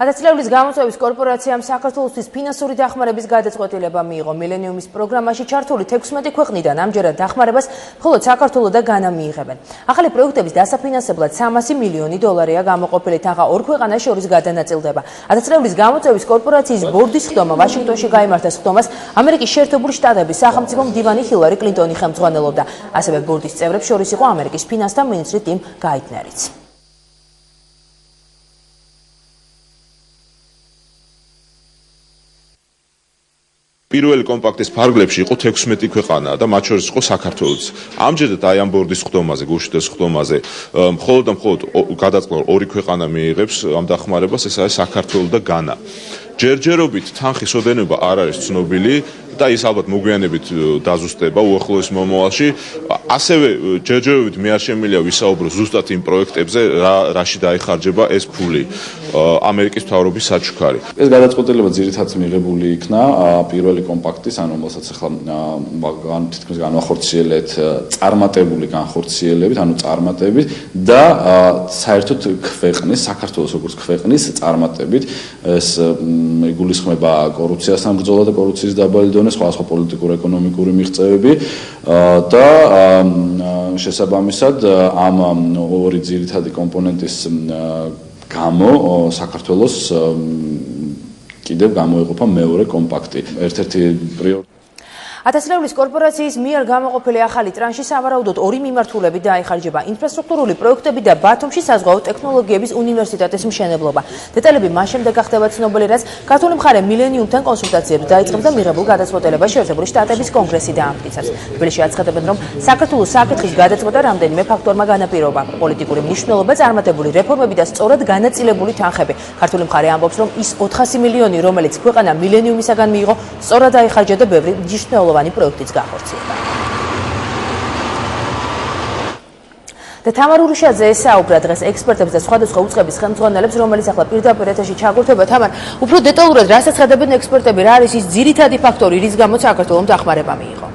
1000 გამოწვევის კორპორაციამ საქართველოსთვის ფინანსური დახმარების გადაწყვეტილება მიიღო. მილენიუმის პროგრამაში ჩართული 16 ქვეყნიდან ამჯერად დახმარებას მხოლოდ საქართველო და განა მიიღებენ. ახალი პროექტების დასაფინანსებლად 300 მილიონი დოლარია გამოყოფილი, თაღა ორ ქვეყანას შორის გადანაწილდება. 1000 გამოწვევის კორპორაციის ბორდის ხდომა ვაშინგტონში გაიმართა. ხდომას ამერიკის შეერთებული შტატების სახელმწიფო მდივანი ჰილარი კლინტონი ხელმძღვანელობდა. ასევე ბორდის წევრებს შორის იყო ამერიკის ფინანსთა მინისტრი ტიმ გაიტნერიც. პირველი კომპაქტის ფარგლებში იყო 16 ქვეყანა და მათ შორის იყო საქართველოც. ამჯერად აი ამ ბორდის ხდომაზე, გუშინდელ ხდომაზე, მხოლოდ გადაწყდა ორი ქვეყანა მიიღებს ამ დახმარებას, ეს არის საქართველო და განა. ჯერჯერობით თანხის ოდენობა არ არის ცნობილი და ის ალბათ მოგვიანებით დაზუსტება უახლოეს მომავალში. ასევე ჯერჯერობით მე არ შემიძლია ვისაუბრო ზუსტად იმ პროექტებზე, რაში დაიხარჯება ეს ფული. ამერიკის მთავრობის საჩუქარი. ეს გადაწყვეტილება ძირითადად მიღებული იქნა პირველი კომპაქტის, ანუ რომელსაც ახლა თითქმის განვახორციელეთ წარმატებული განხორციელებით, ანუ წარმატებით და საერთოდ ქვეყნის, საქართველოს როგორც ქვეყნის წარმატებით. ეს იგულისხმება კორუფციასთან ბრძოლა და კორუფციის დაბალი დონე, სხვადასხვა პოლიტიკურ-ეკონომიკური მიღწევები და შესაბამისად ამ ორი ძირითადი კომპონენტის გამო საქართველოს კიდევ გამოეყოფა მეორე კომპაქტი. ერთ-ერთი პრიორიტეტი 1000 კორპორაციის მიერ გამოყოფილი ახალი ტრანში სავარაუდოდ ორი მიმართულებით დაიხარჯება ინფრასტრუქტურული პროექტები და ბათუმში საზღვაო ტექნოლოგიების უნივერსიტეტის მშენებლობა. დეტალები მას შემდეგ გახდება ცნობილი, რაც ქართული მხარე მილენიუმთან კონსულტაციებს დაიწყებს და მიღებულ გადაწყვეტილებას შეერთებული შტატების კონგრესი დაამტკიცებს. თბილისში აცხადებენ, რომ საქართველოს საკითხის გადაწყვეტა რამდენიმე ფაქტორმა განაპირობა: პოლიტიკური მნიშვნელობა, წარმატებული რეფორმები და სწორად განაწილებული თანხები. ქართული მხარე ამბობს, რომ ის 400 მილიონი, რომელიც ქვეყანა მილენიუმისაგან მიიღო, სწორად დაიხარჯა და ბევრი მნიშვნელოვანი პროექტიც განხორციელდა. და თამარ ურუშაძე ესაუბრა დღეს ექსპერტებს და სხვადასხვა უწყების ხელმძღვანელებს, რომელიც ახლა პირდაპირ ეთერში ჩაგვრთება. თამარ, უფრო დეტალურად რას ეცხადებიან ექსპერტები, რა არის ის ძირითადი ფაქტორი, რის გამოც საქართველოს დახმარება მიიღო?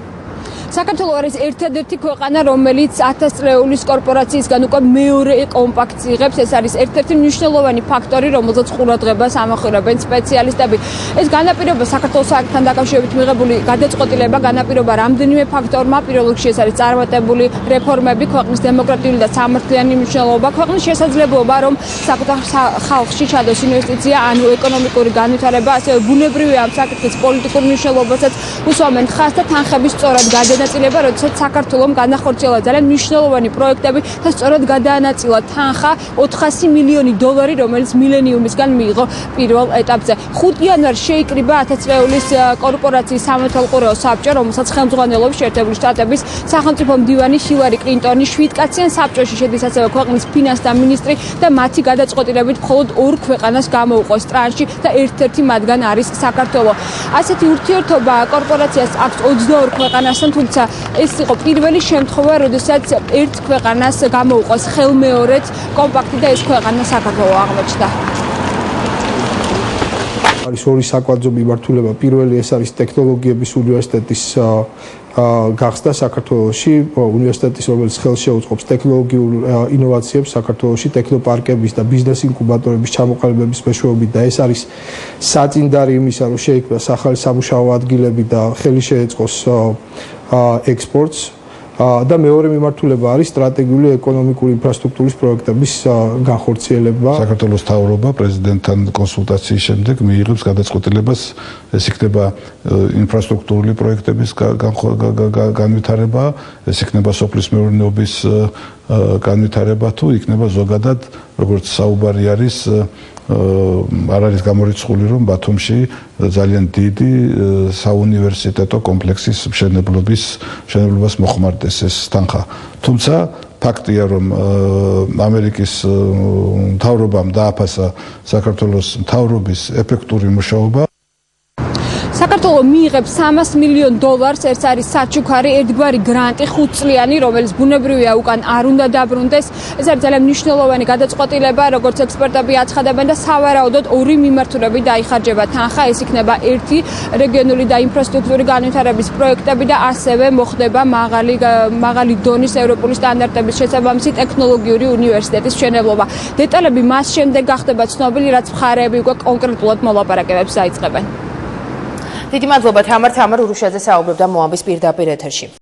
საქართველო არის ერთადერთი ქვეყანა, რომელიც 1000 წლეულის კორპორაციისგან უკვე მეორე კომპაქტს იღებს. ეს არის ერთ-ერთი მნიშვნელოვანი ფაქტორი, რომელზეც ყურადღებას ამახვილებენ სპეციალისტები. ეს განაპირობა საქართველოს საკითხთან დაკავშირებით მიღებული გადაწყვეტილება განაპირობა რამდენიმე ფაქტორმა. პირველ რიგში ეს არის წარმატებული რეფორმები, ქვეყნის დემოკრატიული და სამართლიანი მნიშვნელობა, ქვეყნის შესაძლებლობა, რომ საკუთარ ხალხში ჩადოს ინვესტიცია, ანუ ეკონომიკური განვითარება, ასევე ბუნებრივია ამ საკითხის პოლიტიკურ მნიშვნელობასაც უსვამენ ხაზს და თანხების სწორად გადანაწილება, როდესაც საქართველოს განახორციელა ძალიან მნიშვნელოვანი პროექტები და სწორად გადაანაწილა თანხა 400 მილიონი დოლარი, რომელიც მილენიუმისგან მიიღო პირველ ეტაპზე. 5 იანვარს შეიკრიბა 1000 წლეულის კორპორაციის სამეთვალყურეო საბჭო, რომელსაც ხელმძღვანელობს შეერთებული შტატების სახელმწიფო მდივანი ჰილარი კლინტონი. 7 კაციან საბჭოში შედის ასევე ქვეყნის ფინანსთა მინისტრი და მათი გადაწყვეტილებით მხოლოდ ორ ქვეყანას გამოუყოს ტრანში და ერთ-ერთი მათგან არის საქართველო. ასეთი ურთიერთობა კორპორაციას აქვს 22 ქვეყანასთან, თუმცა ეს იყო პირველი შემთხვევა, როდესაც ერთ ქვეყანას გამოუყოს ხელმეორედ კომპაქტი და ეს ქვეყანა საქართველო აღმოჩნდა. არის ორი საკვანძო მიმართულება. პირველი ეს არის ტექნოლოგიების უნივერსიტეტის გახსნა საქართველოში, უნივერსიტეტის, რომელიც ხელს შეუწყობს ტექნოლოგიურ ინოვაციებს საქართველოში, ტექნოპარკების და ბიზნეს ინკუბატორების ჩამოყალიბების მეშვეობით და ეს არის საწინდარი იმისა, რომ შეიქმნას ახალი სამუშაო ადგილები და ხელი შეეწყოს ექსპორტს. და მეორე მიმართულება არის სტრატეგიული ეკონომიკური ინფრასტრუქტურის პროექტების განხორციელება. საქართველოს მთავრობა პრეზიდენტთან კონსულტაციის შემდეგ მიიღებს გადაწყვეტილებას, ეს იქნება ინფრასტრუქტურული პროექტების განვითარება, ეს იქნება სოფლის მეურნეობის განვითარება თუ იქნება ზოგადად, როგორც საუბარი არის, არ არის გამორიცხული, რომ ბათუმში ძალიან დიდი საუნივერსიტეტო კომპლექსის მშენებლობას მოხმარდეს ეს თანხა. თუმცა ფაქტია, რომ ამერიკის მთავრობამ დააფასა საქართველოს მთავრობის ეფექტური მუშაობა. საქართველოს მიიღებს $300 მილიონ, ეს არის საჩუქარი ერთგვარი გრანტი 5 წლიანი, რომელიც ბუნებრივია უკან არ უნდა დაბრუნდეს. ეს არის ძალიან მნიშვნელოვანი გადაწყვეტილება, როგორც ექსპერტები აცხადებენ და სავარაუდოდ ორი მიმართულებით დაიხარჯება თანხა, ეს იქნება ერთი რეგიონული და ინფრასტრუქტურული განვითარების პროექტები და ასევე მოხდება მაღალი დონის ევროპული სტანდარტების შესაბამისი ტექნოლოგიური უნივერსიტეტის მშენებლობა. დეტალები მას შემდეგ გახდება ცნობილი, რაც მხარეები უკვე კონკრეტულად მოლაპარაკებებს დაიწყებენ. დიდი მადლობა თამარ ურუშაძე საუბრობდა მოამბის პირდაპირ ეთერში.